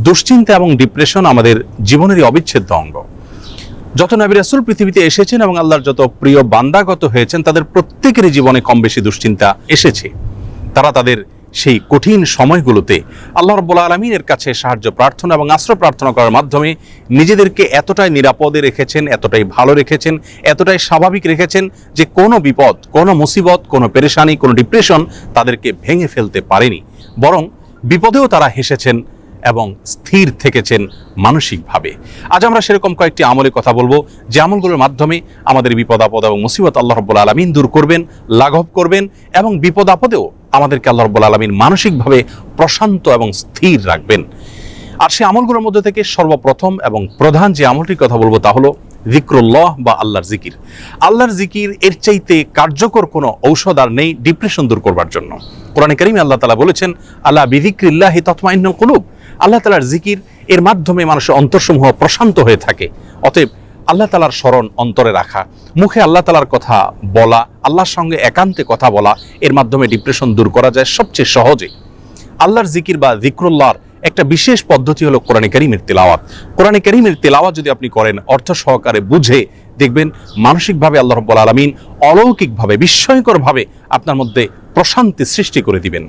দুশ্চিন্তা এবং ডিপ্রেশন আমাদের জীবনেরই অবিচ্ছেদ্য অঙ্গ। যত নবী রাসূল পৃথিবীতে এসেছেন এবং আল্লাহর যত প্রিয় বান্দাগত হয়েছেন, তাদের প্রত্যেকেরই জীবনে কম বেশি দুশ্চিন্তা এসেছে। তারা তাদের সেই কঠিন সময়গুলোতে আল্লাহ রাব্বুল আলামিনের কাছে সাহায্য প্রার্থনা এবং আশ্রয় প্রার্থনা করার মাধ্যমে নিজেদেরকে এতটাই নিরাপদে রেখেছেন, এতটাই ভালো রেখেছেন, এতটাই স্বাভাবিক রেখেছেন যে কোনো বিপদ, কোনো মুসিবত, কোনো পেরেশানি, কোনো ডিপ্রেশন তাদেরকে ভেঙে ফেলতে পারেনি। বরং বিপদেও তারা হেসেছেন এবং স্থির থেকেছেন মানসিকভাবে। আজ আমরা সেরকম কয়েকটি আমলের কথা বলবো, যে আমলগুলোর মাধ্যমে আমাদের বিপদ আপদ এবং মুসিবত আল্লাহ রাব্বুল আলামিন দূর করবেন, লাঘব করবেন এবং বিপদ আপদেও আমাদেরকে আল্লাহ রাব্বুল আলামিন মানসিকভাবে প্রশান্ত এবং স্থির রাখবেন। আর সেই আমলগুলোর মধ্যে থেকে সর্বপ্রথম এবং প্রধান যে আমলটির কথা বলবো তা হলো যিকরুল্লাহ বা আল্লাহর জিকির। আল্লাহর জিকির এর চাইতে কার্যকর কোনো ঔষধ আর নেই ডিপ্রেশন দূর করবার জন্য। কোরআনে কারীমে আল্লাহ তাআলা বলেছেন, আলা বিযিকরিল্লাহি তাতমাইন্নুল কুলুব। আল্লাহ তাআলার জিকির এর মাধ্যমে মানুষের অন্তরসমূহ প্রশান্ত হয়ে থাকে। অতএব আল্লাহ তাআলার স্মরণ অন্তরে রাখা, মুখে আল্লাহ তাআলার কথা বলা, আল্লাহর সঙ্গে একান্তে কথা বলা, এর মাধ্যমে ডিপ্রেশন দূর করা যায় সবচেয়ে সহজে। আল্লাহর জিকির বা যিকরুল্লাহর একটা বিশেষ পদ্ধতি হলো কোরআনে কারীমের তিলাওয়াত। কোরআনে কারীমের তিলাওয়াত যদি আপনি করেন অর্থ সহকারে বুঝে, দেখবেন মানসিকভাবে আল্লাহ রাব্বুল আলামিন অলৌকিকভাবে, বিস্ময়করভাবে আপনার মধ্যে প্রশান্তি সৃষ্টি করে দিবেন।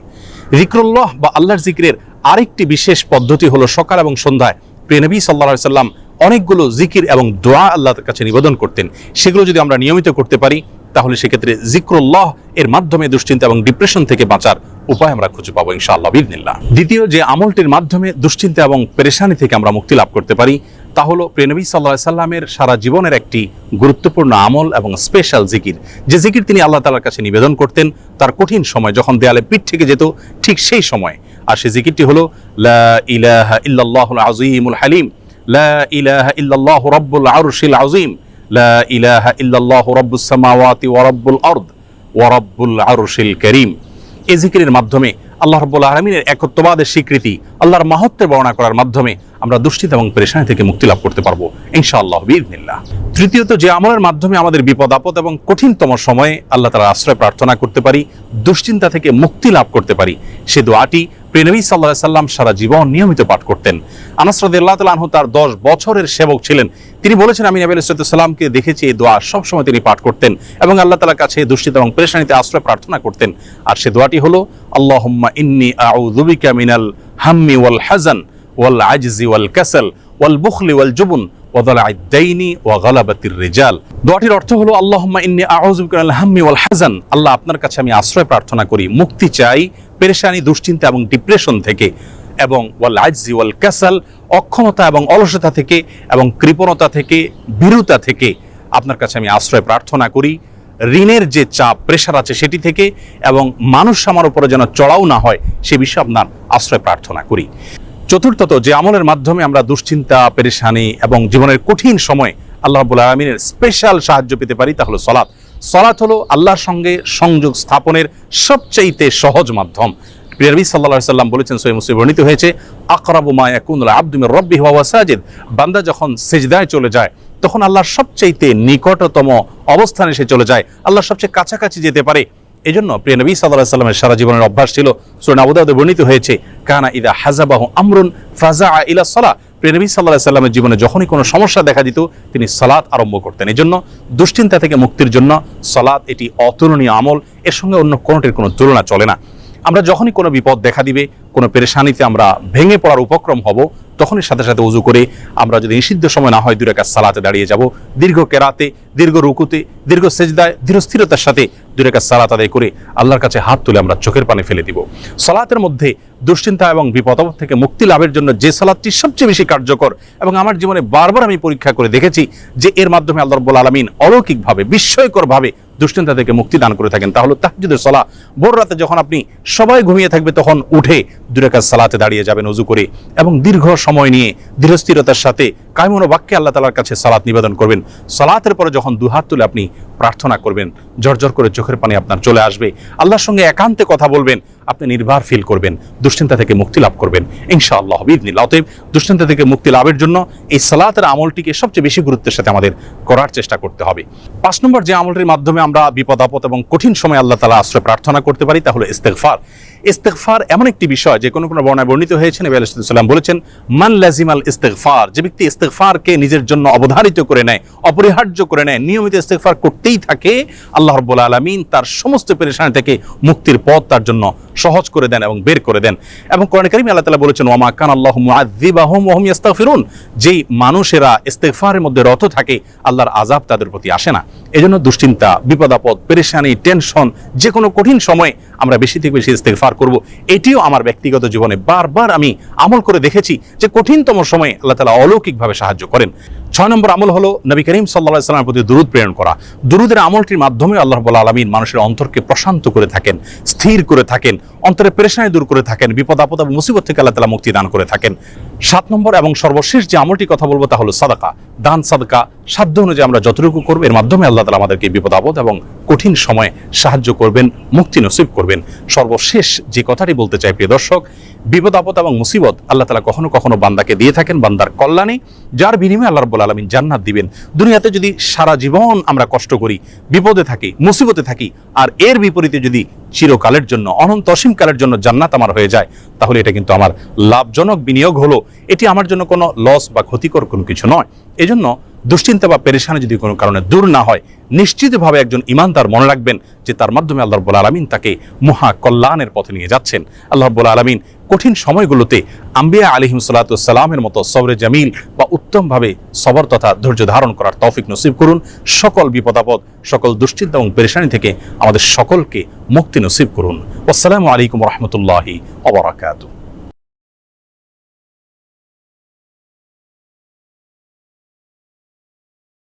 যিকরুল্লাহ বা আল্লাহর জিকিরের আরেকটি বিশেষ পদ্ধতি হলো সকাল এবং সন্ধ্যায় প্রিয় নবী সাল্লাল্লাহু আলাইহি সাল্লাম অনেকগুলো জিকির এবং দোয়া আল্লাহর কাছে নিবেদন করতেন। সেগুলো যদি আমরা নিয়মিত করতে পারি তাহলে সেক্ষেত্রে যিকরুল্লাহ এর মাধ্যমে দুশ্চিন্তা এবং ডিপ্রেশন থেকে বাঁচার উপায় আমরা খুঁজে পাবো ইনশাআল্লাহ বিইذনিল্লাহ। দ্বিতীয় যে আমলটির মাধ্যমে দুশ্চিন্তা এবং পেরেশানি থেকে আমরা মুক্তি লাভ করতে পারি তা হলো প্রিয় নবী সাল্লাল্লাহু আলাইহি সাল্লামের সারা জীবনের একটি গুরুত্বপূর্ণ আমল এবং স্পেশাল জিকির, যে জিকির তিনি আল্লাহ তাআলার কাছে নিবেদন করতেন তার কঠিন সময়, যখন দেয়ালে পিঠ থেকে যেত ঠিক সেই সময়। আর সেই জিকিরটি হলো লা ইলাহা ইল্লাল্লাহুল আযীমুল হালিম, লা ইলাহা ইল্লাল্লাহু রাব্বুল আরশিল আযীম, লা ইলাহা ইল্লাল্লাহু রাব্বুস সামাওয়াতি ওয়া রাব্বুল আরদ ওয়া রাব্বুল আরশিল কারীম। এই জিকিরের মাধ্যমে আল্লাহ রাব্বুল আলামিনের একত্ববাদের স্বীকৃতি, আল্লাহর মাহাত্ম্যের বর্ণনা করার মাধ্যমে আমরা দুশ্চিন্তা এবং পেরেশানি থেকে মুক্তি লাভ করতে পারবো ইনশাআল্লাহ বিইذনিল্লাহ। তৃতীয়ত যে আমলের মাধ্যমে আমাদের বিপদ আপদ এবং কঠিনতম সময়ে আল্লাহ তাআলার আশ্রয় প্রার্থনা করতে পারি, দুশ্চিন্তা থেকে মুক্তি লাভ করতে পারি, সে দোয়াটি প্রিয় নবী সাল্লাল্লাহু আলাইহি সাল্লাম সারা জীবন নিয়মিত পাঠ করতেন। আনাস রাদিয়াল্লাহু তাআলা আনহু তার 10 বছরের সেবক ছিলেন। তিনি বলেছেন, আমি নবী আলাইহিস সালামকে দেখেছি এই দোয়া সবসময় তিনি পাঠ করতেন এবং আল্লাহ তাআলার কাছে দুশ্চিন্তা এবং পেরেশানিতে আশ্রয় প্রার্থনা করতেন। আর সে দোয়াটি হলো আল্লাহুম্মা ইন্নী আউযু বিকা মিনাল হাম্মি ওয়াল হাযান ওয়াল আজজি ওয়াল কাসাল ওয়াল বুখলি ওয়াল জুবন ওয়া যালা'আদ দাইনি ওয়া গালাবাতির রিজাল। দোয়াটির অর্থ হলো আল্লাহুম্মা ইন্নী আউযু বিকা মিনাল হাম্মি ওয়াল হাযান, আল্লাহ আপনার কাছে আমি আশ্রয় প্রার্থনা করি, মুক্তি চাই পেরেশানি, দুশ্চিন্তা এবং ডিপ্রেশন থেকে, এবং ওয়াল আজজি ওয়াল কাসাল, অক্ষমতা এবং অলসতা থেকে এবং কৃপণতা থেকে, ভীরুতা থেকে আপনার কাছে আমি আশ্রয় প্রার্থনা করি, ঋণের যে চাপ প্রেশার আছে সেটি থেকে, এবং মানুষ আমার উপরে যেন চড়াও না হয় সে বিষয়ে আপনার আশ্রয় প্রার্থনা করি। চতুর্থত যে আমলের মাধ্যমে আমরা দুশ্চিন্তা, পেরেশানি এবং জীবনের কঠিন সময় আল্লাহ রাব্বুল আলামিনের স্পেশাল সাহায্য পেতে পারি তা হলো সালাত। সালাত হলো আল্লাহর সঙ্গে সংযোগ স্থাপনের সবচাইতে সহজ মাধ্যম। প্রিয় নবী সাল্লাল্লাহু আলাইহি সাল্লাম বলেছেন, সহিহ মুসলিমে বর্ণিত হয়েছে, আকরাবু মা ইয়াকুনুল আবদু মির রাব্বিহি ওয়া হুয়া সাজিদ। বান্দা যখন সিজদায় চলে যায় তখন আল্লাহর সবচাইতে নিকটতম অবস্থানে সে চলে যায়, আল্লাহর সবচেয়ে কাছাকাছি যেতে পারে। এজন্য প্রিয় নবী সাল্লাল্লাহু আলাইহি সাল্লামের সারা জীবনের অভ্যাস ছিল, সূরা আবু দাউদে বর্ণিত হয়েছে, কানা ইযা হাযাবাহু আমরুন ফাযাআ ইলা সালাহ। প্রিয় নবী সাল্লাল্লাহু আলাইহি সাল্লামের জীবনে যখনই কোনো সমস্যা দেখা দিত তিনি সালাত আরম্ভ করতেন। এজন্য দুশ্চিন্তা থেকে মুক্তির জন্য সালাত এটি অতুলনীয় আমল, এর সঙ্গে অন্য কোনোটির কোনো তুলনা চলে না। আমরা যখনই কোনো বিপদ দেখা দিবে, কোনো পেরেশানিতে আমরা ভেঙে পড়ার উপক্রম হব, তখনই সাথে সাথে ওযু করে আমরা যদি নিষিদ্ধ সময় না হয় 2 রাকাত সালাতে দাঁড়িয়ে যাব, দীর্ঘ কেরাতে, দীর্ঘ রুকুতে, দীর্ঘ সেজদায় ধীর স্থিরতার সাথে 2 রাকাত সালাত আদায় করে আল্লাহর কাছে হাত তুলে আমরা চোখের পানি ফেলে দিব। সালাতের মধ্যে দুশ্চিন্তা এবং বিপদ থেকে মুক্তি লাভের জন্য যে সালাতটি সবচেয়ে বেশি কার্যকর এবং আমার জীবনে বারবার আমি পরীক্ষা করে দেখেছি যে এর মাধ্যমে আল্লাহ রাব্বুল আলামিন অলৌকিকভাবে, বিস্ময়করভাবে দুশ্চিন্তা থেকে মুক্তি দান করে থাকেন, তা হলো তাহাজ্জুদের সালাত। ভোর রাতে যখন আপনি সবাই ঘুমিয়ে থাকবে তখন উঠে 2 রাকাত সালাতে দাঁড়িয়ে যাবেন ওযু করে এবং দীর্ঘ সময় নিয়ে ধীরস্থিরতার সাথে কায়মন বাক্যে আল্লাহ তাআলার কাছে সালাত নিবেদন করবেন। সালাতের পরে যখন দুহাত তুলে আপনি প্রার্থনা করবেন, ঝরঝর করে চোখের পানি আপনার চলে আসবে, আল্লাহর সঙ্গে একান্তে কথা বলবেন, আপনি নির্ভর ফিল করবেন, দুশ্চিন্তা থেকে মুক্তি লাভ করবেন ইনশাআল্লাহ বিইذনিল্লাহ। অতএব দুশ্চিন্তা থেকে মুক্তি লাভের জন্য এই সালাতের আমলটিকে সবচেয়ে বেশি গুরুত্বের সাথে আমাদের করার চেষ্টা করতে হবে। 5 নম্বর যে আমলটির মাধ্যমে আমরা বিপদ আপদ এবং কঠিন সময় আল্লাহ তাআলা আশ্রয় প্রার্থনা করতে পারি তা হলো ইস্তেগফার। ইস্তেগফার এমন একটি বিষয় যে কোনো বর্ণনায় বর্ণিত হয়েছে, নবী আলাইহিস সালাম বলেছেন, মান লাজিমাল ইস্তেগফার, যে ব্যক্তি ইস্তেগফারকে নিজের জন্য অবধারিত করে নেয়, অপরিহার্য করে নেয়, নিয়মিত ইস্তেগফার করতেই থাকে, আল্লাহ রাব্বুল আলামিন তার সমস্ত পেরেশানি থেকে মুক্তির পথ তার জন্য সহজ করে দেন এবং বের করে দেন। এবং কোরআনে কারীমে আল্লাহ তাআলা বলেছেন, ওয়া মা কানা আল্লাহু মুআযযিবাহুম ওয়া হুম ইস্তাগফিরুন, যেই মানুষেরা ইস্তেগফারের মধ্যে রত থাকে আল্লাহর আযাব তাদের প্রতি আসে না। এজন্য দুশ্চিন্তা, বিপদ আপদ, পেরেশানি, টেনশন, যে কোনো কঠিন সময়ে আমরা বেশি থেকে বেশি ইস্তেগফার করব। এটিও আমার ব্যক্তিগত জীবনে বারবার আমি আমল করে দেখেছি যে কঠিনতম সময়ে আল্লাহ তাআলা অলৌকিকভাবে সাহায্য করেন। 6 নম্বর আমল হলো নবী করিম সাল্লাল্লাহু আলাইহি ওয়াসাল্লামের প্রতি দুরূদ প্রেরণ করা। দুরূদের আমলটির মাধ্যমে আল্লাহ রাব্বুল আলামিন মানুষের অন্তরকে প্রশান্ত করে থাকেন, স্থির করে থাকেন, অন্তরের পেরেশানি দূর করে থাকেন, বিপদ আপদ এবং মুসিবত থেকে আল্লাহ তাআলা মুক্তি দান করে থাকেন। 7 নম্বর এবং সর্বশেষ যে আমলটির কথা বলবো তা হলো সাদাকা, দান সাদকা। সাধ্য অনুযায়ী আমরা যতটুকু করব, এর মাধ্যমে আল্লাহ তাআলা আমাদেরকে বিপদ আপদ এবং কঠিন সময়ে সাহায্য করবেন, মুক্তি নসিব করবেন। সর্বশেষ যে কথাটি বলতে চাই প্রিয় দর্শক, বিপদ আপদ এবং মুসিবত আল্লাহ তাআলা কখনো কখনো বান্দাকে দিয়ে থাকেন বান্দার কল্যাণে, যার বিনিময়ে আল্লাহ রাব্বুল আলামিন জান্নাত দিবেন। দুনিয়াতে যদি সারা জীবন আমরা কষ্ট করি, বিপদে থাকি, মুসিবতে থাকি, আর এর বিপরীতে যদি চিরকালের জন্য, অনন্ত অসীম কালের জন্য জান্নাত আমার হয়ে যায়, তাহলে এটা কিন্তু আমার লাভজনক বিনিয়োগ হলো। এটি আমার জন্য কোনো লস বা ক্ষতিকর কোনো কিছু নয়। এজন্য দুশ্চিন্তা বা পেরেশানি যদি কোনো কারণে দূর না হয়, নিশ্চিতভাবে একজন ঈমানদার মনে রাখবেন যে তার মাধ্যমে আল্লাহ রাব্বুল আলামিন তাকে মহা কল্যাণের পথে নিয়ে যাচ্ছেন। আল্লাহ রাব্বুল আলামিন কঠিন সময়গুলোতে আম্বিয়া আলাইহিস সালাতু ওয়াস সালামের মতো সবরে জামিল বা উত্তমভাবে সবর তথা ধৈর্য ধারণ করার তৌফিক নসিব করুন। সকল বিপদ আপদ, সকল দুশ্চিন্তা এবং পেরেশানি থেকে আমাদের সকলকে মুক্তি নসিব করুন। আসসালামু আলাইকুম ওয়া রাহমাতুল্লাহি ওয়া বারাকাতুহু।